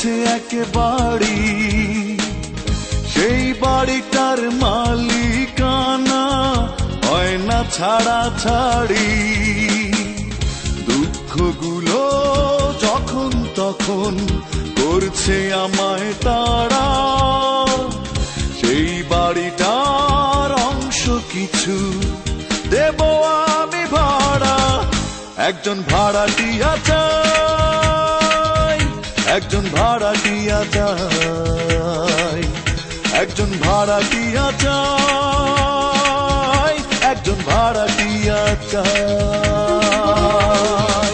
হয়েছে একেবারে সেই বাড়িটার মালিকানা হয় না ছাড়া ছাড়ি। দুঃখগুলো যখন তখন করছে আমায় তারা, সেই বাড়িটার অংশ কিছু দেব আমি ভাড়া। একজন ভাড়াটিয়া চাই, একজন ভাড়াটিয়া চাই, একজন ভাড়াটিয়া চাই, একজন ভাড়াটিয়া চাই।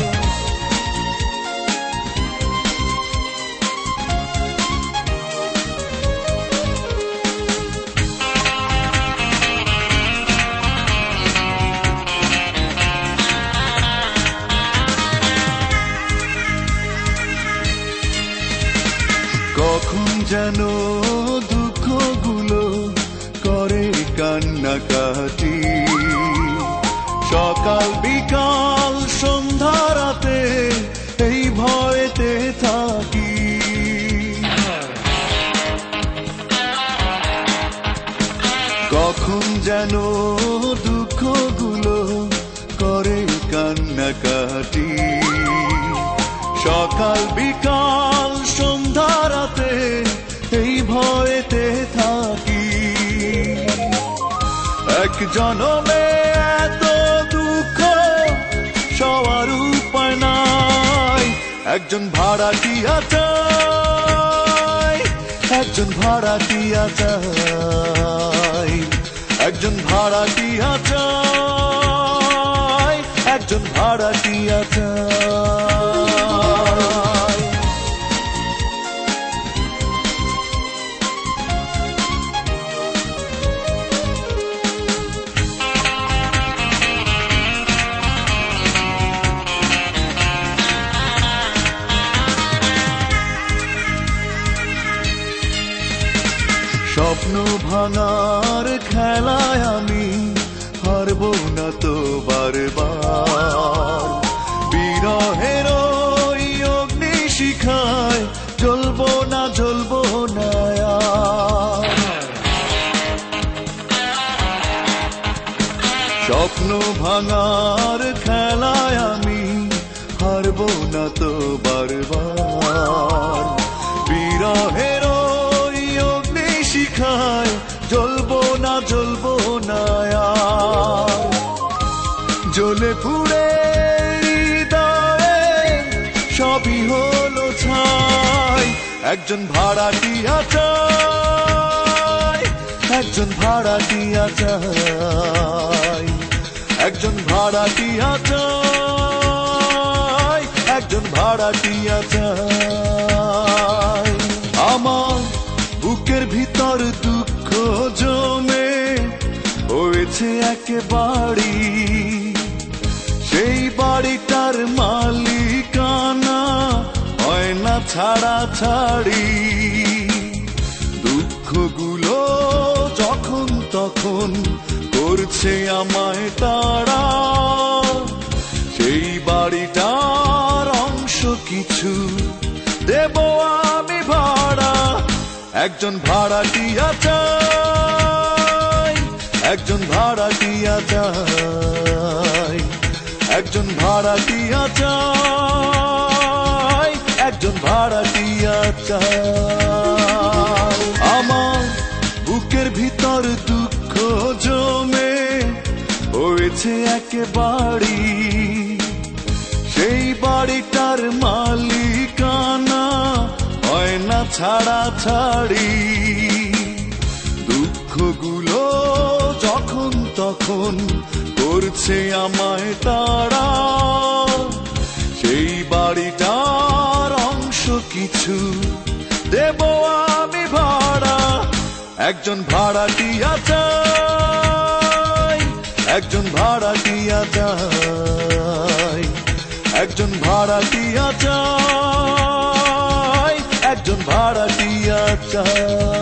কখন যেন দুঃখগুলো করে কান্নাকাটি, সকাল বিকাল সন্ধ্যা রাতে এই ভয়েতে থাকি। কখন যেন দুঃখগুলো করে কান্নাকাটি, সকাল বিকাল সন্ধ্যা রাতে এই ভয়েতে থাকি। এক জনমে এত দুঃখ সবার উপায় নাই, একজন ভাড়াটিয়া চাই, একজন ভাড়াটিয়া চাই, একজন ভাড়াটিয়া চাই, একজন ভাড়াটিয়া চাই। স্বপ্ন ভাঙার খেলায় আমি হারব না তো বারবার, বিরহের ওই অগ্নি শিখায় জ্বলবো না জ্বলবো না আর। স্বপ্ন ভাঙার খেলায় আমি হারব না তো বারবার, বিরহের শিখায় জ্বলবো না জ্বলবো না আর। জ্বলে পুড়ে হৃদয়ে সবই হলো ছাই, একজন ভাড়াটিয়া চাই, একজন ভাড়াটিয়া চাই, একজন ভাড়াটিয়া চাই, একজন ভাড়াটিয়া চাই। আমার বুকের ভিতর দুঃখ জমে হয়েছে একেবারে সেই বাড়িটার মালিকানা হয় না ছাড়া ছাড়ি। দুঃখগুলো যখন তখন করছে আমায় তারা, সেই বাড়িটার অংশ কিছু দেব আমি ভাড়া। একজন ভাড়াটিয়া চাই, একজন ভাড়াটিয়া চাই, একজন ভাড়াটিয়া চাই, একজন ভাড়াটিয়া চাই। আমার বুকের ভিতর দুঃখ জমে হয়েছে একেবারে সেই বাড়িটার মালিকানা হয় না ছাড়া ছাড়ি। দুঃখগুলো যখন তখন করছে আমায় তারা, সেই বাড়িটার অংশ কিছু দেব আমি ভাড়া। একজন ভাড়াটিয়া চাই, একজন ভাড়াটিয়া চাই, একজন ভাড়াটিয়া চাই, একজন ভাড়াটিয়া চাই।